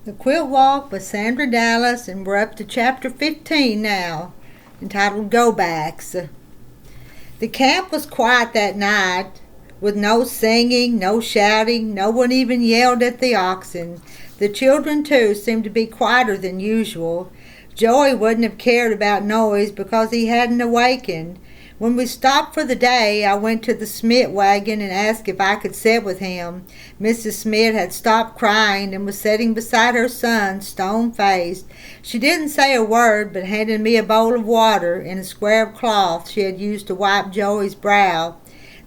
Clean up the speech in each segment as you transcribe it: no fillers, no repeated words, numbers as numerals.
The Quilt Walk with Sandra Dallas, and we're up to chapter 15 now, entitled Go Backs. The camp was quiet that night, with no singing, no shouting, no one even yelled at the oxen. The children, too, seemed to be quieter than usual. Joey wouldn't have cared about noise because he hadn't awakened. When we stopped for the day, I went to the Smith wagon and asked if I could sit with him. Mrs. Smith had stopped crying and was sitting beside her son, stone-faced. She didn't say a word, but handed me a bowl of water and a square of cloth she had used to wipe Joey's brow.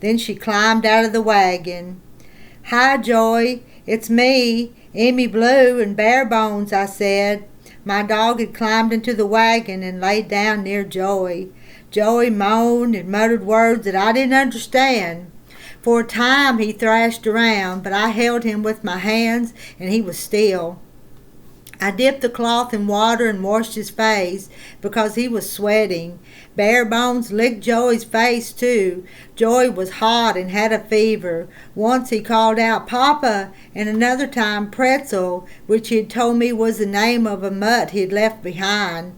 Then she climbed out of the wagon. "Hi, Joey. It's me, Emmy Blue and Barebones," I said. My dog had climbed into the wagon and laid down near Joey. Joey moaned and muttered words that I didn't understand. For a time he thrashed around, but I held him with my hands and he was still. I dipped the cloth in water and washed his face because he was sweating. Barebones licked Joey's face too. Joey was hot and had a fever. Once he called out "Papa," and another time "Pretzel," which he had told me was the name of a mutt he had left behind.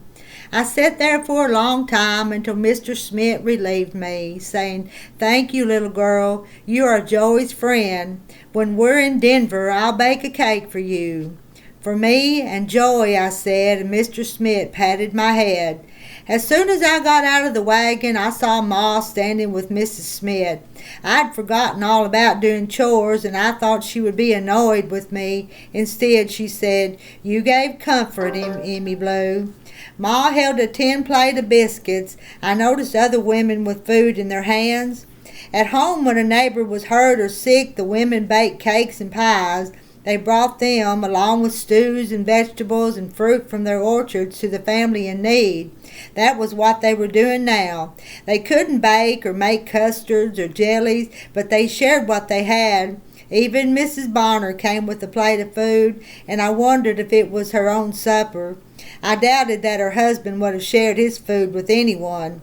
I sat there for a long time until Mr. Smith relieved me, saying, "Thank you, little girl. You are Joey's friend. When we're in Denver, I'll bake a cake for you." "For me and Joey," I said, and Mr. Smith patted my head. As soon as I got out of the wagon, I saw Ma standing with Mrs. Smith. I'd forgotten all about doing chores, and I thought she would be annoyed with me. Instead, she said, "You gave comfort, Emmy Blue." Ma held a tin plate of biscuits. I noticed other women with food in their hands. At home, when a neighbor was hurt or sick, the women baked cakes and pies. They brought them, along with stews and vegetables and fruit from their orchards, to the family in need. That was what they were doing now. They couldn't bake or make custards or jellies, but they shared what they had. Even Mrs. Bonner came with a plate of food, and I wondered if it was her own supper. I doubted that her husband would have shared his food with anyone.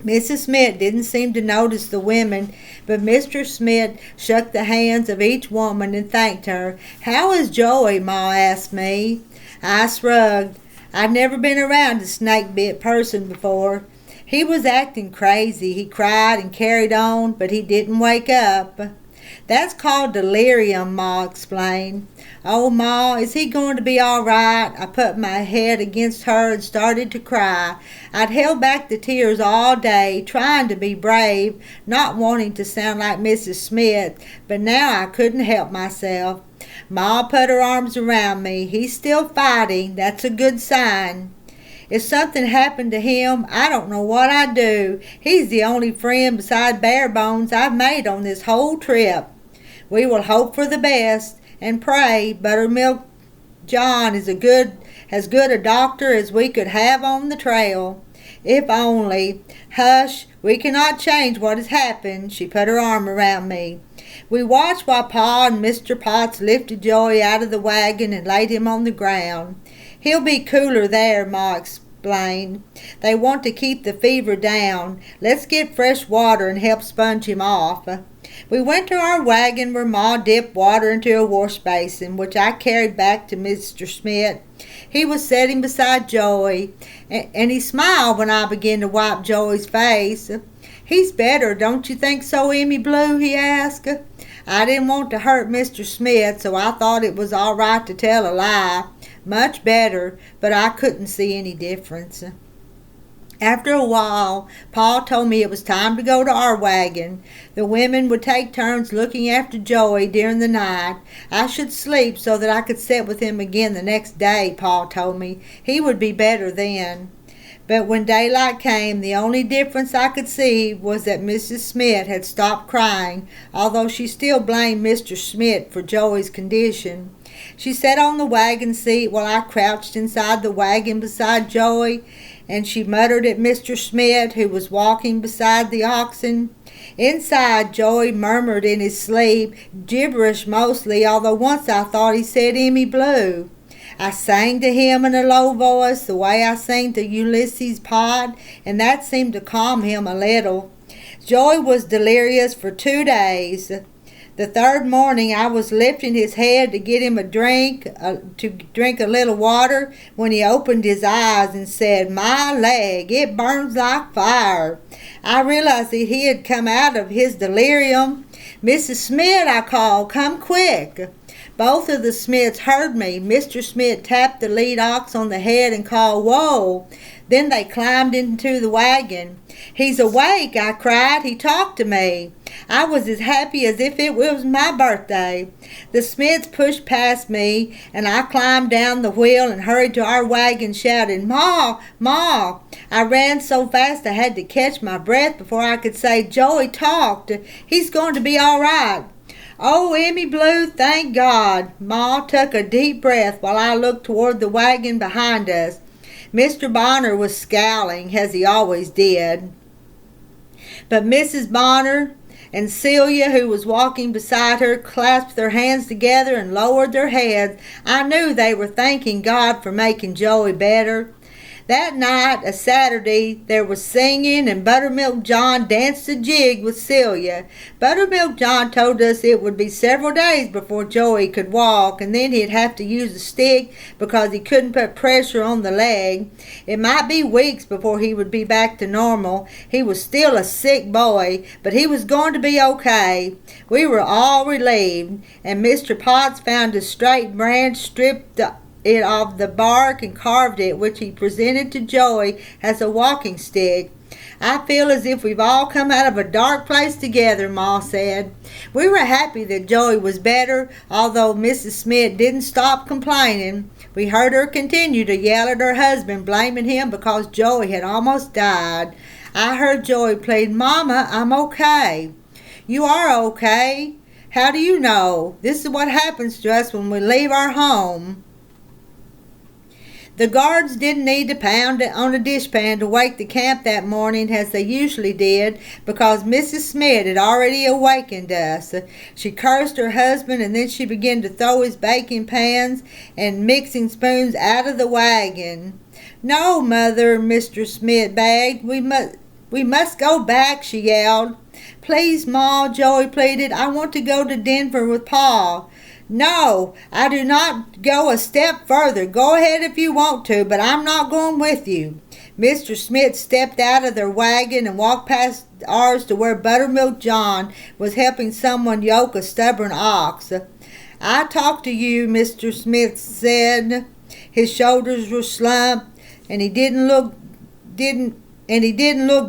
Mrs. Smith didn't seem to notice the women, but Mr. Smith shook the hands of each woman and thanked her. "How is Joey?" Ma asked me. I shrugged. I'd never been around a snake-bit person before. He was acting crazy. He cried and carried on, but he didn't wake up. "That's called delirium," Ma explained. "Oh, Ma, is he going to be all right?" I put my head against her and started to cry. I'd held back the tears all day, trying to be brave, not wanting to sound like Mrs. Smith, but now I couldn't help myself. Ma put her arms around me. "He's still fighting. That's a good sign. If something happened to him, I don't know what I'd do. He's the only friend beside Barebones I've made on this whole trip. We will hope for the best and pray Buttermilk John is as good a doctor as we could have on the trail. If only. Hush, we cannot change what has happened." She put her arm around me. We watched while Pa and Mr. Potts lifted Joey out of the wagon and laid him on the ground. "He'll be cooler there," Ma explained. "They want to keep the fever down. Let's get fresh water and help sponge him off." We went to our wagon where Ma dipped water into a wash basin, which I carried back to Mr. Smith. He was sitting beside Joey, and he smiled when I began to wipe Joey's face. "He's better, don't you think so, Emmy Blue?" he asked. I didn't want to hurt Mr. Smith, so I thought it was all right to tell a lie. Much better, but I couldn't see any difference. After a while, Pa told me it was time to go to our wagon. The women would take turns looking after Joey during the night. I should sleep so that I could sit with him again the next day, Pa told me. He would be better then. But when daylight came, the only difference I could see was that Mrs. Smith had stopped crying, although she still blamed Mr. Smith for Joey's condition. She sat on the wagon seat while I crouched inside the wagon beside Joey, and she muttered at Mr. Smith, who was walking beside the oxen. Inside, Joey murmured in his sleep, gibberish mostly, although once I thought he said "Emmy Blue." I sang to him in a low voice, the way I sang to Ulysses Pod, and that seemed to calm him a little. Joey was delirious for 2 days. The third morning I was lifting his head to get him to drink a little water, when he opened his eyes and said, "My leg, it burns like fire." I realized that he had come out of his delirium. "Mrs. Smith," I called, "come quick." Both of the Smiths heard me. Mr. Smith tapped the lead ox on the head and called, "Whoa!" Then they climbed into the wagon. "He's awake," I cried. "He talked to me." I was as happy as if it was my birthday. The Smiths pushed past me, and I climbed down the wheel and hurried to our wagon, shouting, "Ma! Ma!" I ran so fast I had to catch my breath before I could say, "Joey talked. He's going to be all right." "Oh, Emmy Blue, thank God." Ma took a deep breath while I looked toward the wagon behind us. Mr. Bonner was scowling, as he always did. But Mrs. Bonner and Celia, who was walking beside her, clasped their hands together and lowered their heads. I knew they were thanking God for making Joey better. That night, a Saturday, there was singing, and Buttermilk John danced a jig with Celia. Buttermilk John told us it would be several days before Joey could walk, and then he'd have to use a stick because he couldn't put pressure on the leg. It might be weeks before he would be back to normal. He was still a sick boy, but he was going to be okay. We were all relieved, and Mr. Potts found a straight branch, stripped it off the bark, and carved it, which he presented to Joey as a walking stick. "I feel as if we've all come out of a dark place together," Ma said. We were happy that Joey was better, although Mrs. Smith didn't stop complaining. We heard her continue to yell at her husband, blaming him because Joey had almost died. I heard Joey plead, "Mama, I'm okay." "You are okay? How do you know? This is what happens to us when we leave our home." The guards didn't need to pound on a dishpan to wake the camp that morning as they usually did, because Mrs. Smith had already awakened us. She cursed her husband, and then she began to throw his baking pans and mixing spoons out of the wagon. "No, Mother," Mr. Smith begged. We must go back," she yelled. "Please, Ma," Joey pleaded. "I want to go to Denver with Pa." "No, I do not go a step further. Go ahead if you want to, but I'm not going with you." Mr. Smith stepped out of their wagon and walked past ours to where Buttermilk John was helping someone yoke a stubborn ox. "I talked to you," Mr. Smith said. His shoulders were slumped, and he didn't look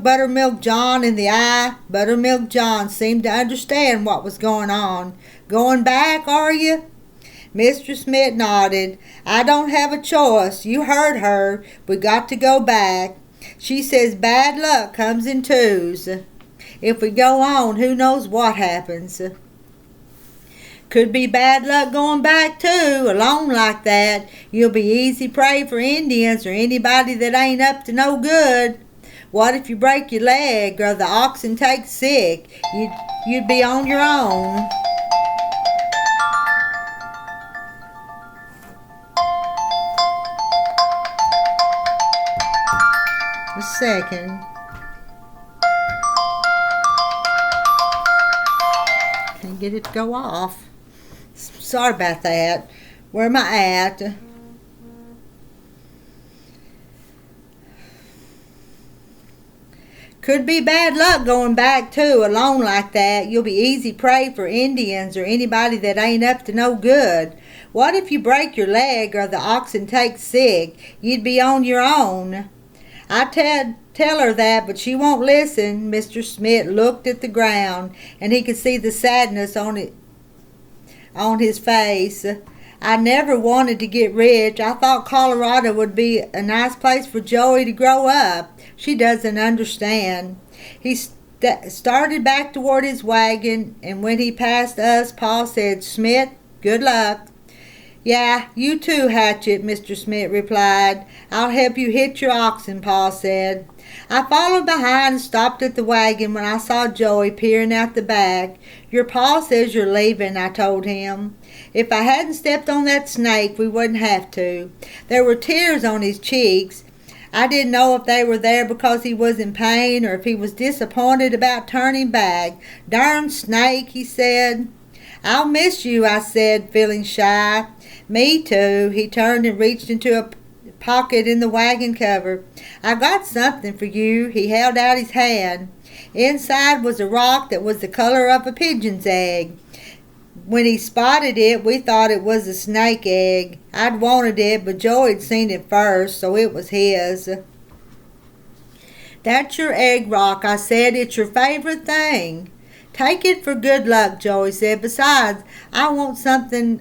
Buttermilk John in the eye. Buttermilk John seemed to understand what was going on. "Going back, are you?" Mr. Smith nodded. "I don't have a choice. You heard her. We got to go back. She says bad luck comes in twos. If we go on, who knows what happens." "Could be bad luck going back too, alone like that. You'll be easy prey for Indians or anybody that ain't up to no good. What if you break your leg or the oxen take sick? You'd be on your own." A second. Can't get it to go off. Sorry about that. Where am I at? "Could be bad luck going back too, alone like that. You'll be easy prey for Indians or anybody that ain't up to no good. What if you break your leg or the oxen take sick? You'd be on your own." I tell her that, but she won't listen. Mr. Smith looked at the ground, and he could see the sadness on his face. "I never wanted to get rich. I thought Colorado would be a nice place for Joey to grow up. She doesn't understand." He started back toward his wagon, and when he passed us, Pa said, "Smith, good luck." "Yeah, you too, Hatchet," Mr. Smith replied. "I'll help you hitch your oxen," Pa said. I followed behind and stopped at the wagon when I saw Joey peering out the back. "Your Pa says you're leaving," I told him. If I hadn't stepped on that snake, we wouldn't have to. There were tears on his cheeks. I didn't know if they were there because he was in pain or if he was disappointed about turning back. "Darn snake," he said. "I'll miss you," I said, feeling shy. "Me too." He turned and reached into a pocket in the wagon cover. "I got something for you." He held out his hand. Inside was a rock that was the color of a pigeon's egg. When he spotted it, we thought it was a snake egg. I'd wanted it, but Joe had seen it first, so it was his. "That's your egg rock," I said. "It's your favorite thing." "Take it for good luck," Joey said. Besides, I want something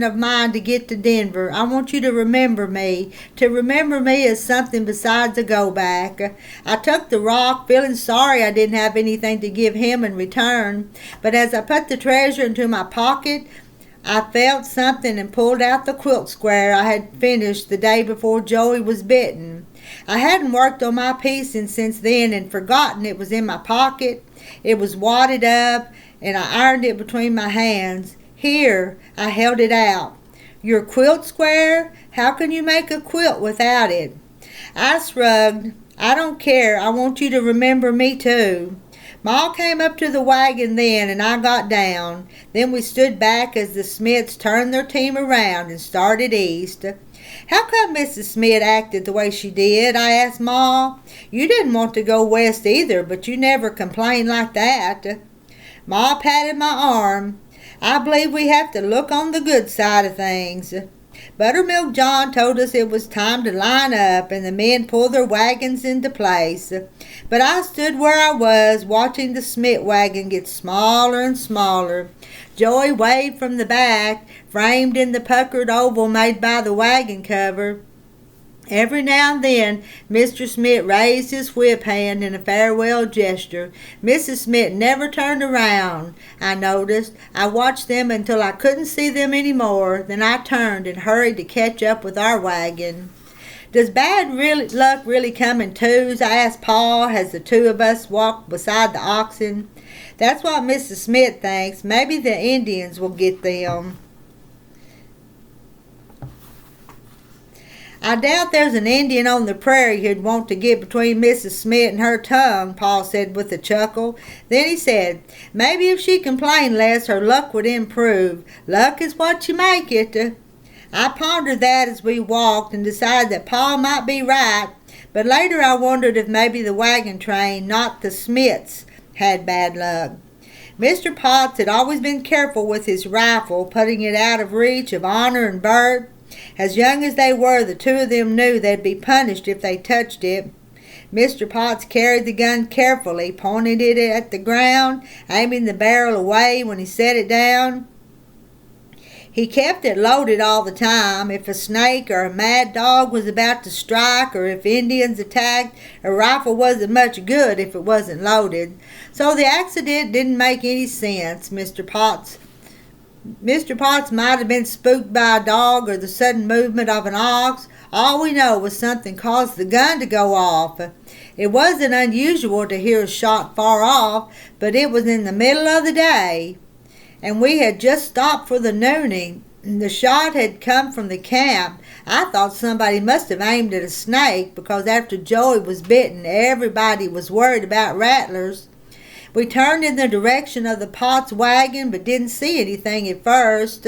of mine to get to Denver. I want you to remember me. To remember me as something besides a go-back." I took the rock, feeling sorry I didn't have anything to give him in return. But as I put the treasure into my pocket, I felt something and pulled out the quilt square I had finished the day before Joey was bitten. I hadn't worked on my piecing since then and forgotten it was in my pocket. It was wadded up, and I ironed it between my hands. "Here," I held it out. "Your quilt square? How can you make a quilt without it?" I shrugged. "I don't care. I want you to remember me too." Ma came up to the wagon then, and I got down. Then we stood back as the Smiths turned their team around and started east. "How come Mrs. Smith acted the way she did?" I asked Ma. "You didn't want to go west either, but you never complained like that." Ma patted my arm. "I believe we have to look on the good side of things." Buttermilk John told us it was time to line up, and the men pulled their wagons into place. But I stood where I was, watching the Smith wagon get smaller and smaller. Joey waved from the back, framed in the puckered oval made by the wagon cover. Every now and then, Mr. Smith raised his whip hand in a farewell gesture. Mrs. Smith never turned around, I noticed. I watched them until I couldn't see them any more. Then I turned and hurried to catch up with our wagon. "Does bad luck really come in twos?" I asked Pa as the two of us walked beside the oxen. "That's what Mrs. Smith thinks. Maybe the Indians will get them." "I doubt there's an Indian on the prairie who'd want to get between Mrs. Smith and her tongue," Paul said with a chuckle. Then he said, "Maybe if she complained less, her luck would improve. Luck is what you make it." I pondered that as we walked and decided that Paul might be right, but later I wondered if maybe the wagon train, not the Smiths, had bad luck. Mr. Potts had always been careful with his rifle, putting it out of reach of Honor and Bert. As young as they were, the two of them knew they'd be punished if they touched it. Mr. Potts carried the gun carefully, pointing it at the ground, aiming the barrel away when he set it down. He kept it loaded all the time. If a snake or a mad dog was about to strike, or if Indians attacked, a rifle wasn't much good if it wasn't loaded. So the accident didn't make any sense. Mr. Potts might have been spooked by a dog or the sudden movement of an ox. All we know was something caused the gun to go off. It wasn't unusual to hear a shot far off, but it was in the middle of the day, and we had just stopped for the nooning. The shot had come from the camp. I thought somebody must have aimed at a snake, because after Joey was bitten, everybody was worried about rattlers. We turned in the direction of the Potts wagon, but didn't see anything at first.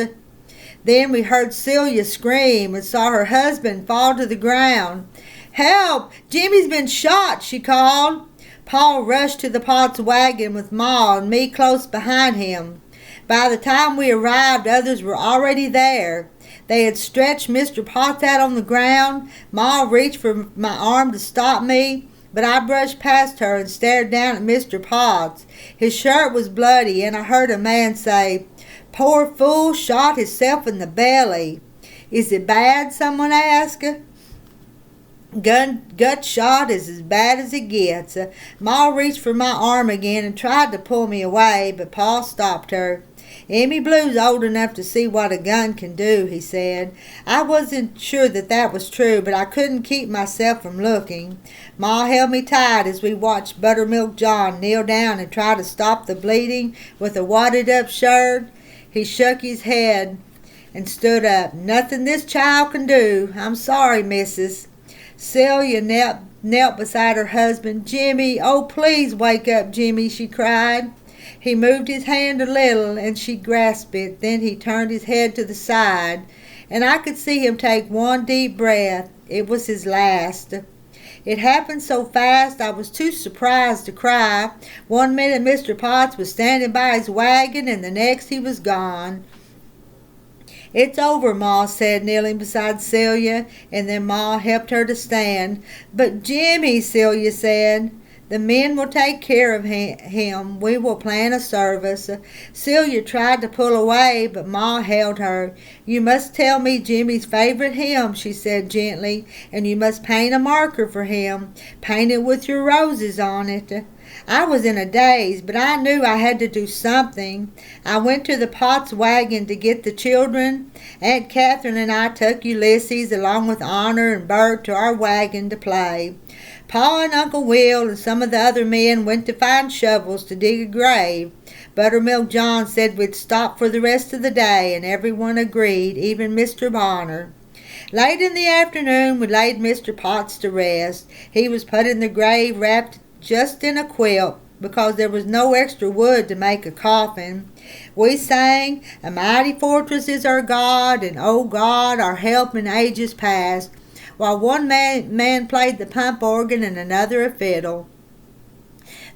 Then we heard Celia scream and saw her husband fall to the ground. "Help! Jimmy's been shot!" she called. Paul rushed to the Potts wagon with Ma and me close behind him. By the time we arrived, others were already there. They had stretched Mr. Potts out on the ground. Ma reached for my arm to stop me, but I brushed past her and stared down at Mr. Potts. His shirt was bloody, and I heard a man say, "Poor fool, shot himself in the belly." "Is it bad?" someone asked. Gut shot is as bad as it gets. Ma reached for my arm again and tried to pull me away, but Pa stopped her. "Emmy Blue's old enough to see what a gun can do," he said. I wasn't sure that was true, but I couldn't keep myself from looking. Ma held me tight as we watched Buttermilk John kneel down and try to stop the bleeding with a wadded up shirt. He shook his head and stood up. "Nothing this child can do. I'm sorry, missus." Celia knelt beside her husband. "Jimmy, oh please wake up, Jimmy," she cried. He moved his hand a little, and she grasped it. Then he turned his head to the side, and I could see him take one deep breath. It was his last. It happened so fast I was too surprised to cry. One minute Mr. Potts was standing by his wagon, and the next he was gone. "It's over," Ma said, kneeling beside Celia, and then Ma helped her to stand. "But Jimmy," Celia said. "The men will take care of him. We will plan a service." Celia tried to pull away, but Ma held her. "You must tell me Jimmy's favorite hymn," she said gently, "and you must paint a marker for him. Paint it with your roses on it." I was in a daze, but I knew I had to do something. I went to the Potts wagon to get the children. Aunt Catherine and I took Ulysses along with Honor and Bert to our wagon to play. Pa and Uncle Will and some of the other men went to find shovels to dig a grave. Buttermilk John said we'd stop for the rest of the day, and everyone agreed, even Mr. Bonner. Late in the afternoon we laid Mr. Potts to rest. He was put in the grave wrapped just in a quilt, because there was no extra wood to make a coffin. We sang, "A mighty fortress is our God, and O God, our help in ages past," while one man played the pump organ and another a fiddle.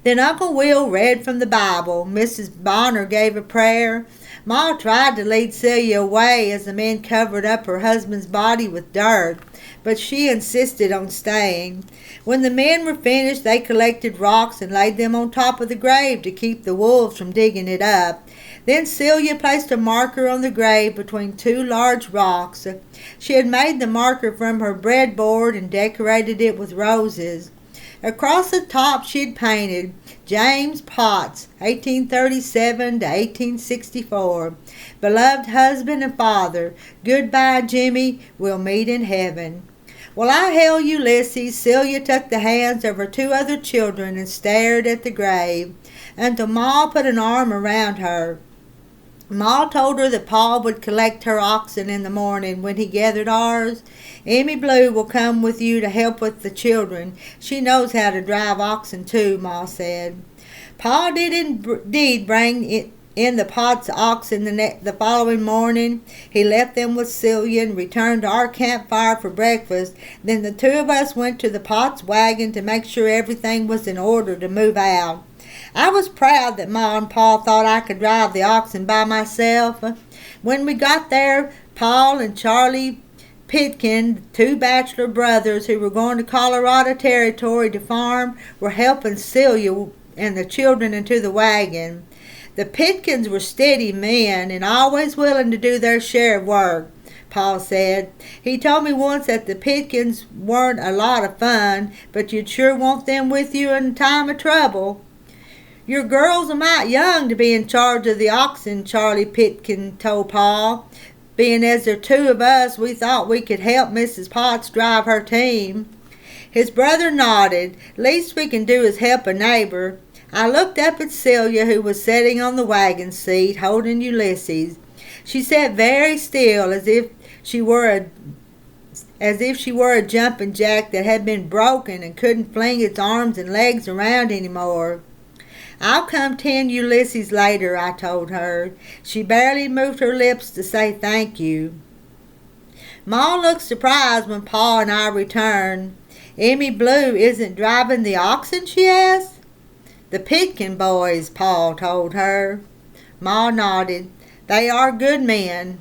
Then Uncle Will read from the Bible. Mrs. Bonner gave a prayer. Ma tried to lead Celia away as the men covered up her husband's body with dirt, but she insisted on staying. When the men were finished, they collected rocks and laid them on top of the grave to keep the wolves from digging it up. Then Celia placed a marker on the grave between two large rocks. She had made the marker from her breadboard and decorated it with roses. Across the top she had painted, "James Potts, 1837 to 1864. Beloved husband and father, goodbye, Jimmy, we'll meet in heaven." While I held Ulysses, Celia took the hands of her two other children and stared at the grave until Ma put an arm around her. Ma told her that Pa would collect her oxen in the morning when he gathered ours. "Emmy Blue will come with you to help with the children. She knows how to drive oxen too," Ma said. Pa did indeed bring in the Potts oxen the following morning. He left them with Celia and returned to our campfire for breakfast. Then the two of us went to the Potts wagon to make sure everything was in order to move out. I was proud that Ma and Pa thought I could drive the oxen by myself. When we got there, Paul and Charlie Pitkin, two bachelor brothers who were going to Colorado Territory to farm, were helping Celia and the children into the wagon. The Pitkins were steady men and always willing to do their share of work, Paul said. He told me once that the Pitkins weren't a lot of fun, but you'd sure want them with you in time of trouble. "Your girls are mighty young to be in charge of the oxen," Charlie Pitkin told Pa. "Being as there two of us, we thought we could help Mrs. Potts drive her team." His brother nodded. "Least we can do is help a neighbor." I looked up at Celia, who was sitting on the wagon seat, holding Ulysses. She sat very still, as if she were a jumping jack that had been broken and couldn't fling its arms and legs around anymore. "I'll come tend Ulysses later," I told her. She barely moved her lips to say thank you. Ma looked surprised when Pa and I returned. "Emmy Blue isn't driving the oxen?" she asked. "The Pitkin boys," Pa told her. Ma nodded. "They are good men."